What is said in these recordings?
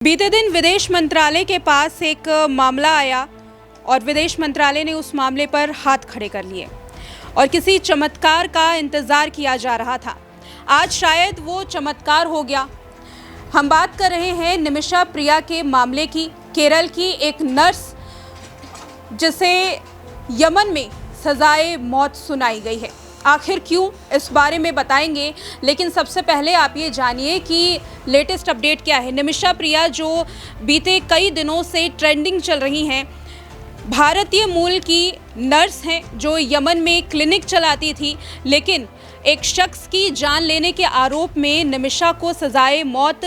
बीते दिन विदेश मंत्रालय के पास एक मामला आया और विदेश मंत्रालय ने उस मामले पर हाथ खड़े कर लिए और किसी चमत्कार का इंतज़ार किया जा रहा था। आज शायद वो चमत्कार हो गया। हम बात कर रहे हैं निमिषा प्रिया के मामले की। केरल की एक नर्स जिसे यमन में सजाए मौत सुनाई गई है। आखिर क्यों, इस बारे में बताएंगे, लेकिन सबसे पहले आप ये जानिए कि लेटेस्ट अपडेट क्या है। निमिषा प्रिया जो बीते कई दिनों से ट्रेंडिंग चल रही हैं, भारतीय मूल की नर्स हैं जो यमन में क्लिनिक चलाती थी, लेकिन एक शख्स की जान लेने के आरोप में निमिषा को सजाए मौत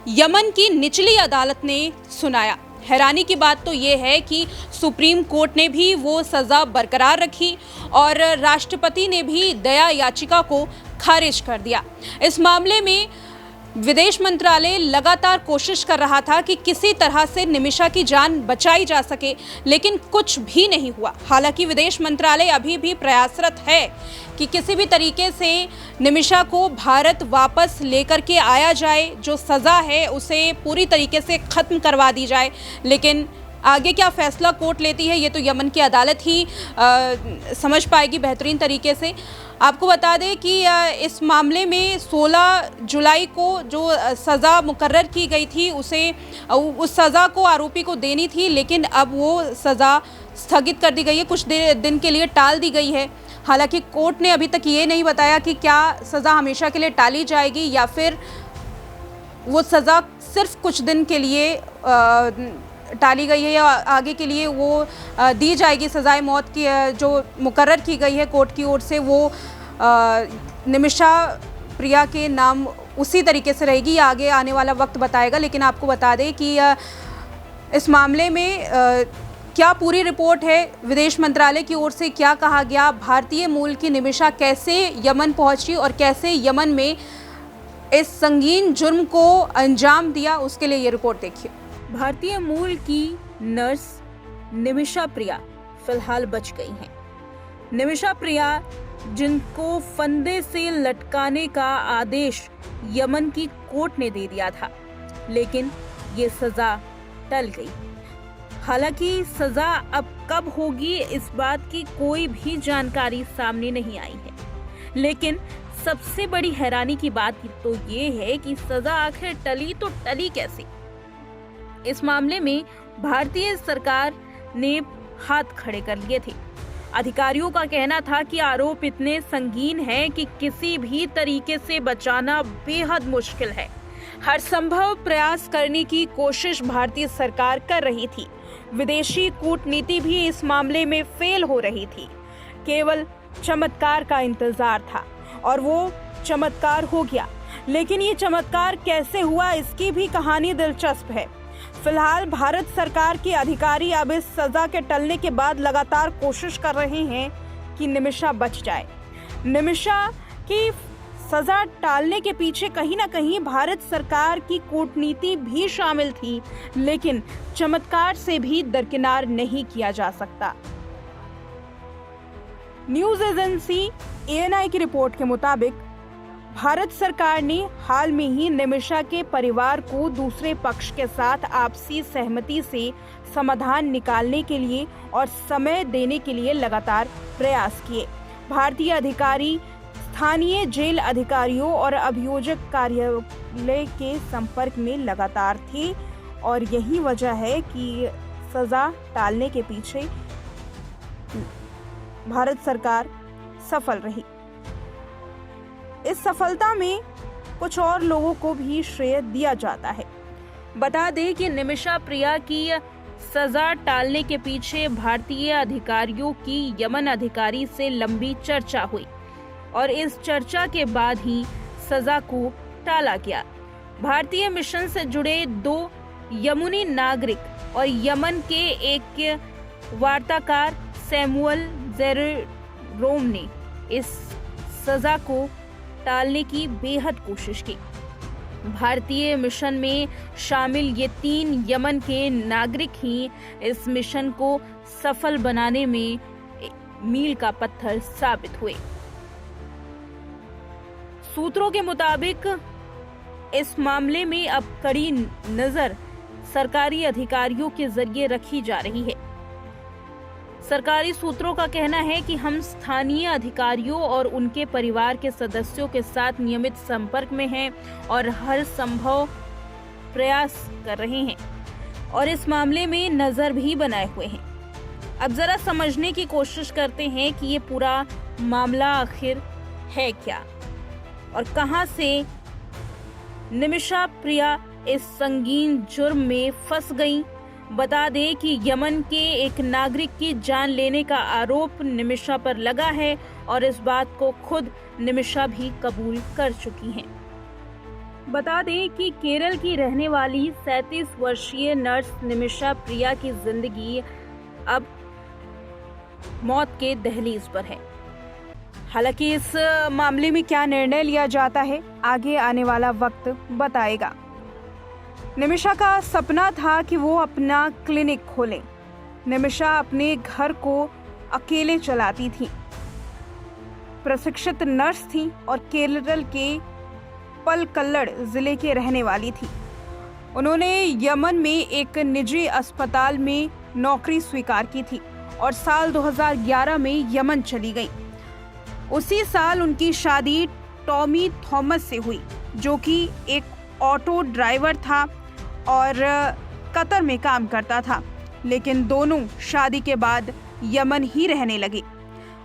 यमन की निचली अदालत ने सुनाया। हैरानी की बात तो ये है कि सुप्रीम कोर्ट ने भी वो सज़ा बरकरार रखी और राष्ट्रपति ने भी दया याचिका को खारिज कर दिया। इस मामले में विदेश मंत्रालय लगातार कोशिश कर रहा था कि किसी तरह से निमिषा की जान बचाई जा सके, लेकिन कुछ भी नहीं हुआ। हालांकि विदेश मंत्रालय अभी भी प्रयासरत है कि किसी भी तरीके से निमिषा को भारत वापस लेकर के आया जाए, जो सज़ा है उसे पूरी तरीके से ख़त्म करवा दी जाए। लेकिन आगे क्या फैसला कोर्ट लेती है ये तो यमन की अदालत ही समझ पाएगी बेहतरीन तरीके से। आपको बता दें कि इस मामले में 16 जुलाई को जो सज़ा मुकर्रर की गई थी उस सज़ा को आरोपी को देनी थी, लेकिन अब वो सज़ा स्थगित कर दी गई है, कुछ दिन के लिए टाल दी गई है। हालांकि कोर्ट ने अभी तक ये नहीं बताया कि क्या सज़ा हमेशा के लिए टाली जाएगी या फिर वो सज़ा सिर्फ कुछ दिन के लिए टाली गई है या आगे के लिए वो दी जाएगी। सज़ाए मौत की जो मुकर्रर की गई है कोर्ट की ओर से, वो निमिषा प्रिया के नाम उसी तरीके से रहेगी, आगे आने वाला वक्त बताएगा। लेकिन आपको बता दें कि इस मामले में क्या पूरी रिपोर्ट है, विदेश मंत्रालय की ओर से क्या कहा गया, भारतीय मूल की निमिषा कैसे यमन पहुंची और कैसे यमन में इस संगीन जुर्म को अंजाम दिया, उसके लिए ये रिपोर्ट देखिए। भारतीय मूल की नर्स निमिषा प्रिया फिलहाल बच गई हैं। निमिषा प्रिया जिनको फंदे से लटकाने का आदेश यमन की कोर्ट ने दे दिया था, लेकिन ये सजा टल गई। हालांकि सजा अब कब होगी इस बात की कोई भी जानकारी सामने नहीं आई है, लेकिन सबसे बड़ी हैरानी की बात तो ये है कि सजा आखिर टली तो टली कैसे। इस मामले में भारतीय सरकार ने हाथ खड़े कर लिए थे। अधिकारियों का कहना था कि आरोप इतने संगीन हैं कि किसी भी तरीके से बचाना बेहद मुश्किल है। हर संभव प्रयास करने की कोशिश भारतीय सरकार कर रही थी। विदेशी कूटनीति भी इस मामले में फेल हो रही थी। केवल चमत्कार का इंतजार था और वो चमत्कार हो गया। लेकिन ये चमत्कार कैसे हुआ, इसकी भी कहानी दिलचस्प है। फिलहाल भारत सरकार के अधिकारी अब इस सजा के टलने के बाद लगातार कोशिश कर रहे हैं कि निमिषा बच जाए। निमिषा की सजा टालने के पीछे कहीं ना कहीं भारत सरकार की कूटनीति भी शामिल थी, लेकिन चमत्कार से भी दरकिनार नहीं किया जा सकता। न्यूज एजेंसी ANI की रिपोर्ट के मुताबिक भारत सरकार ने हाल में ही निमिषा के परिवार को दूसरे पक्ष के साथ आपसी सहमति से समाधान निकालने के लिए और समय देने के लिए लगातार प्रयास किए। भारतीय अधिकारी स्थानीय जेल अधिकारियों और अभियोजक कार्यालय के संपर्क में लगातार थे और यही वजह है कि सजा टालने के पीछे भारत सरकार सफल रही। इस सफलता में कुछ और लोगों को भी श्रेय दिया जाता है। बता दें कि निमिषा प्रिया की सजा टालने के पीछे भारतीय अधिकारियों की यमन अधिकारी से लंबी चर्चा हुई और इस चर्चा के बाद ही सजा को टाला गया। भारतीय मिशन से जुड़े 2 यमनी नागरिक और यमन के एक वार्ताकार सैमुअल जेरोम ने इस सजा को टालने की बेहद कोशिश की। भारतीय मिशन में शामिल ये 3 यमन के नागरिक ही इस मिशन को सफल बनाने में मील का पत्थर साबित हुए। सूत्रों के मुताबिक इस मामले में अब कड़ी नजर सरकारी अधिकारियों के जरिए रखी जा रही है। सरकारी सूत्रों का कहना है कि हम स्थानीय अधिकारियों और उनके परिवार के सदस्यों के साथ नियमित संपर्क में हैं और हर संभव प्रयास कर रहे हैं और इस मामले में नजर भी बनाए हुए हैं। अब जरा समझने की कोशिश करते हैं कि ये पूरा मामला आखिर है क्या और कहां से निमिषा प्रिया इस संगीन जुर्म में फंस गई। बता दें कि यमन के एक नागरिक की जान लेने का आरोप निमिषा पर लगा है और इस बात को खुद निमिषा भी कबूल कर चुकी हैं। बता दें कि केरल की रहने वाली 37 वर्षीय नर्स निमिषा प्रिया की जिंदगी अब मौत के दहलीज पर है। हालांकि इस मामले में क्या निर्णय लिया जाता है आगे आने वाला वक्त बताएगा। निमिषा का सपना था कि वो अपना क्लिनिक खोले। निमिषा अपने घर को अकेले चलाती थी, प्रशिक्षित नर्स थी और केरल के पलक्कड़ जिले के रहने वाली थी। उन्होंने यमन में एक निजी अस्पताल में नौकरी स्वीकार की थी और साल 2011 में यमन चली गई। उसी साल उनकी शादी टॉमी थॉमस से हुई, जो कि एक ऑटो ड्राइवर था और कतर में काम करता था, लेकिन दोनों शादी के बाद यमन ही रहने लगे।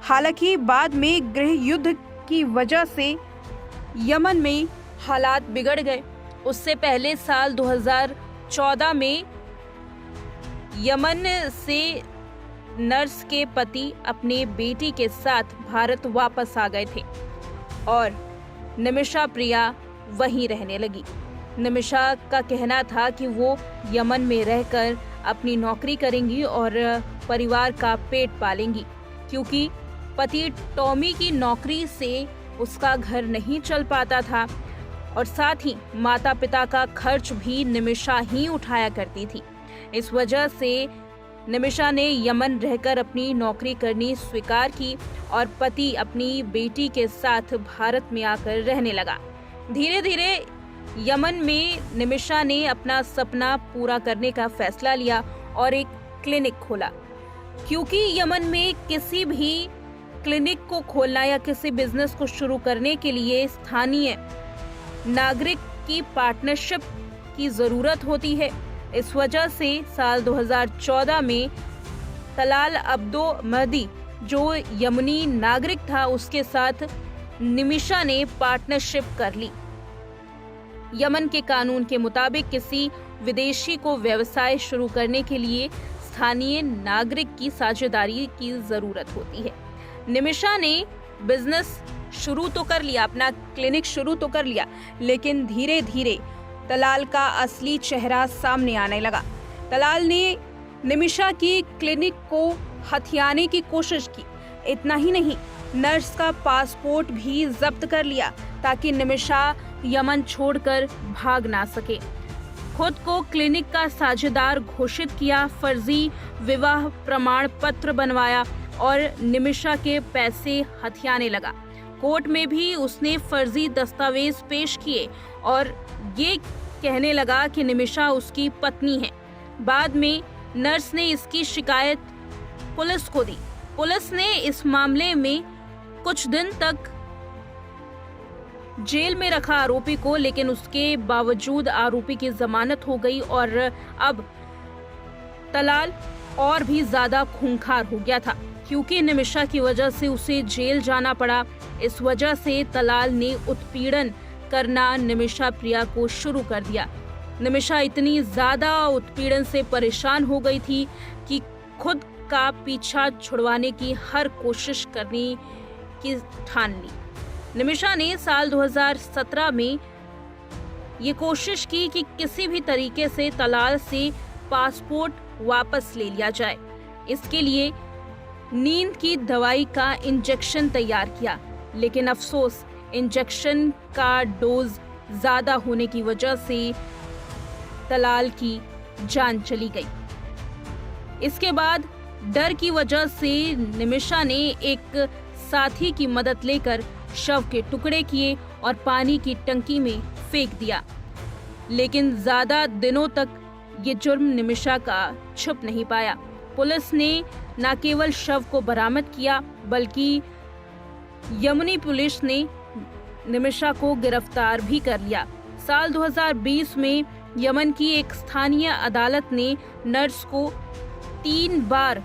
हालांकि बाद में गृह युद्ध की वजह से यमन में हालात बिगड़ गए। उससे पहले साल 2014 में यमन से नर्स के पति अपने बेटी के साथ भारत वापस आ गए थे और निमिषा प्रिया वहीं रहने लगी। निमिषा का कहना था कि वो यमन में रहकर अपनी नौकरी करेंगी और परिवार का पेट पालेंगी, क्योंकि पति टॉमी की नौकरी से उसका घर नहीं चल पाता था और साथ ही माता पिता का खर्च भी निमिषा ही उठाया करती थी। इस वजह से निमिषा ने यमन रहकर अपनी नौकरी करनी स्वीकार की और पति अपनी बेटी के साथ भारत में आकर रहने लगा। धीरे धीरे यमन में निमिषा ने अपना सपना पूरा करने का फैसला लिया और एक क्लिनिक खोला, क्योंकि यमन में किसी भी क्लिनिक को खोलना या किसी बिजनेस को शुरू करने के लिए स्थानीय नागरिक की पार्टनरशिप की जरूरत होती है। इस वजह से साल 2014 में तलाल अब्दो महदी, जो यमनी नागरिक था, उसके साथ निमिषा ने पार्टनरशिप कर ली। यमन के कानून के मुताबिक किसी विदेशी को व्यवसाय शुरू करने के लिए स्थानीय नागरिक की साझेदारी की जरूरत होती है। निमिषा ने बिजनेस शुरू तो कर लिया, अपना क्लिनिक शुरू तो कर लिया, लेकिन धीरे धीरे तलाल का असली चेहरा सामने आने लगा। तलाल ने निमिषा की क्लिनिक को हथियाने की कोशिश की। इतना ही नहीं, नर्स का पासपोर्ट भी जब्त कर लिया ताकि निमिषा यमन छोड़कर भाग ना सके। खुद को क्लिनिक का साझेदार घोषित किया, फर्जी विवाह प्रमाण पत्र बनवाया और निमिषा के पैसे हथियाने लगा। कोर्ट में भी उसने फर्जी दस्तावेज पेश किए और ये कहने लगा कि निमिषा उसकी पत्नी है। बाद में नर्स ने इसकी शिकायत पुलिस को दी। पुलिस ने इस मामले में कुछ दिन तक जेल में रखा आरोपी को, लेकिन उसके बावजूद आरोपी की जमानत हो गई और अब तलाल और भी ज्यादा खूंखार हो गया था, क्योंकि निमिषा की वजह से उसे जेल जाना पड़ा। इस वजह से तलाल ने उत्पीड़न करना निमिषा प्रिया को शुरू कर दिया। निमिषा इतनी ज्यादा उत्पीड़न से परेशान हो गई थी कि खुद का पीछा छुड़वाने की हर कोशिश करने की ठान ली। निमिषा ने साल 2017 में ये कोशिश की कि किसी भी तरीके से तलाल से पासपोर्ट वापस ले लिया जाए। इसके लिए नींद की दवाई का इंजेक्शन तैयार किया, लेकिन अफसोस इंजेक्शन का डोज ज्यादा होने की वजह से तलाल की जान चली गई। इसके बाद डर की वजह से निमिषा ने एक साथी की मदद लेकर शव के टुकड़े किए और पानी की टंकी में फेंक दिया, लेकिन ज्यादा दिनों तक ये जुर्म निमिषा का छुप नहीं पाया। पुलिस ने न केवल शव को बरामद किया बल्कि यमुनी पुलिस ने निमिषा को गिरफ्तार भी कर लिया। साल 2020 में यमन की एक स्थानीय अदालत ने नर्स को 3 बार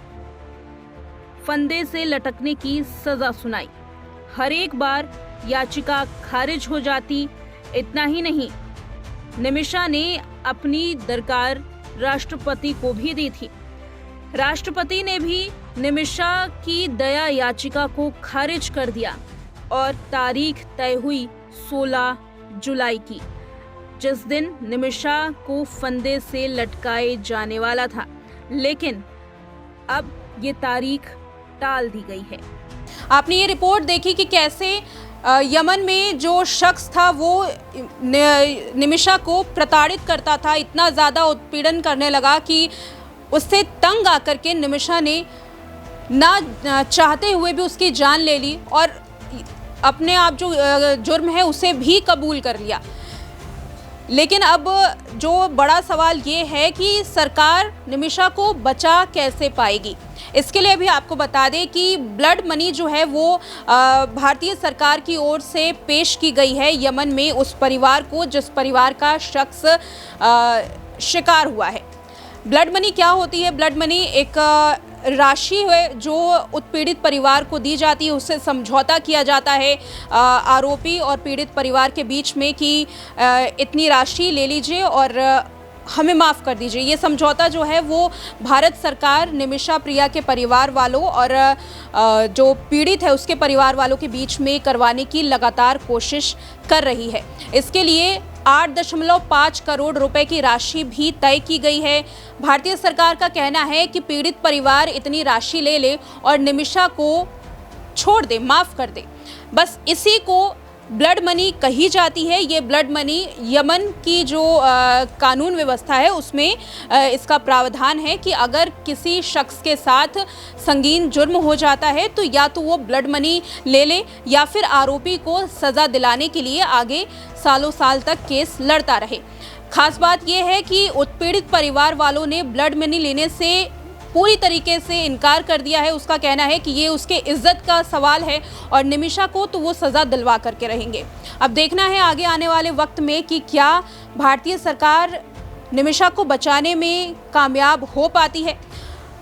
फंदे से लटकने की सजा सुनाई। हर एक बार याचिका खारिज हो जाती। इतना ही नहीं, निमिषा ने अपनी दरकार राष्ट्रपति को भी दी थी। राष्ट्रपति ने भी निमिषा की दया याचिका को खारिज कर दिया और तारीख तय हुई 16 जुलाई की, जिस दिन निमिषा को फंदे से लटकाए जाने वाला था। लेकिन अब ये तारीख टाल दी गई है। आपने ये रिपोर्ट देखी कि कैसे यमन में जो शख्स था वो निमिषा को प्रताड़ित करता था, इतना ज़्यादा उत्पीड़न करने लगा कि उससे तंग आकर के निमिषा ने ना चाहते हुए भी उसकी जान ले ली और अपने आप जो जुर्म है उसे भी कबूल कर लिया। लेकिन अब जो बड़ा सवाल ये है कि सरकार निमिषा को बचा कैसे पाएगी। इसके लिए भी आपको बता दें कि ब्लड मनी जो है वो भारतीय सरकार की ओर से पेश की गई है यमन में उस परिवार को जिस परिवार का शख्स शिकार हुआ है। ब्लड मनी क्या होती है? ब्लड मनी एक राशि है जो उत्पीड़ित परिवार को दी जाती है, उससे समझौता किया जाता है आरोपी और पीड़ित परिवार के बीच में कि इतनी राशि ले लीजिए और हमें माफ़ कर दीजिए। ये समझौता जो है वो भारत सरकार निमिषा प्रिया के परिवार वालों और जो पीड़ित है उसके परिवार वालों के बीच में करवाने की लगातार कोशिश कर रही है। इसके लिए 8.5 करोड़ रुपए की राशि भी तय की गई है। भारतीय सरकार का कहना है कि पीड़ित परिवार इतनी राशि ले ले और निमिषा को छोड़ दे, माफ़ कर दे। बस इसी को ब्लड मनी कही जाती है। ये ब्लड मनी यमन की जो कानून व्यवस्था है उसमें इसका प्रावधान है कि अगर किसी शख्स के साथ संगीन जुर्म हो जाता है तो या तो वो ब्लड मनी ले ले या फिर आरोपी को सज़ा दिलाने के लिए आगे सालों साल तक केस लड़ता रहे। खास बात यह है कि उत्पीड़ित परिवार वालों ने ब्लड मनी लेने से पूरी तरीके से इनकार कर दिया है। उसका कहना है कि ये उसके इज्जत का सवाल है और निमिषा को तो वो सज़ा दिलवा करके रहेंगे। अब देखना है आगे आने वाले वक्त में कि क्या भारतीय सरकार निमिषा को बचाने में कामयाब हो पाती है।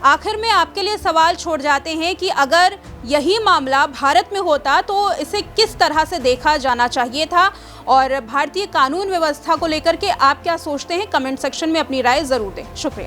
आखिर में आपके लिए सवाल छोड़ जाते हैं कि अगर यही मामला भारत में होता तो इसे किस तरह से देखा जाना चाहिए था और भारतीय कानून व्यवस्था को लेकर के आप क्या सोचते हैं? कमेंट सेक्शन में अपनी राय ज़रूर दें। शुक्रिया।